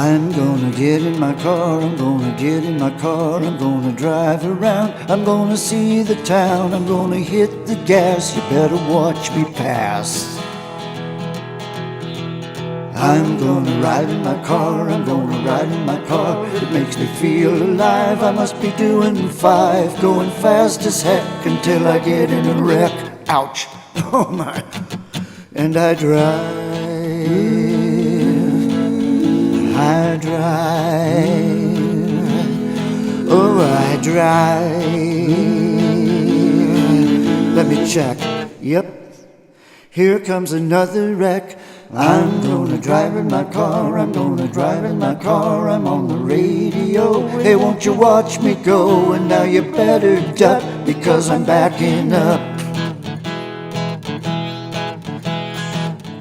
I'm gonna get in my car, I'm gonna get in my car, I'm gonna drive around, I'm gonna see the town, I'm gonna hit the gas, you better watch me pass. I'm gonna ride in my car, I'm gonna ride in my car, it makes me feel alive, I must be doing 5, going fast as heck until I get in a wreck. Ouch, oh my, and I drive. I drive, oh I drive. Let me check, yep, here comes another wreck. I'm gonna drive in my car, I'm gonna drive in my car, I'm on the radio. Hey, won't you watch me go, and now you better duck, because I'm backing up.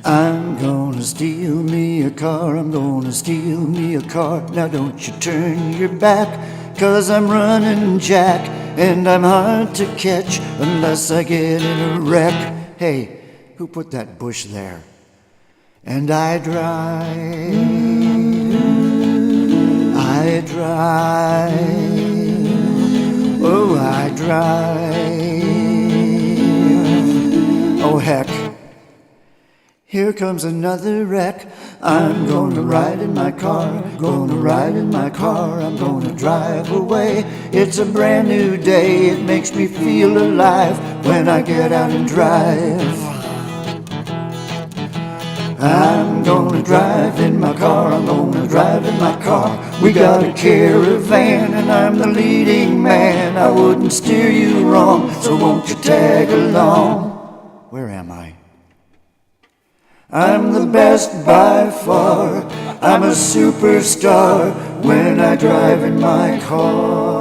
I'm gonna steal me a car, I'm gonna steal me a car. Now don't you turn your back, 'cause I'm running Jack, and I'm hard to catch unless I get in a wreck. Hey, who put that bush there? And I drive, oh I drive. Oh heck, here comes another wreck. I'm gonna ride in my car, gonna ride in my car, I'm gonna drive away. It's a brand new day, it makes me feel alive when I get out and drive. I'm gonna drive in my car, I'm gonna drive in my car. We got a caravan and I'm the leading man. I wouldn't steer you wrong, so won't you tag along? Where am I? I'm the best by far, I'm a superstar when I drive in my car.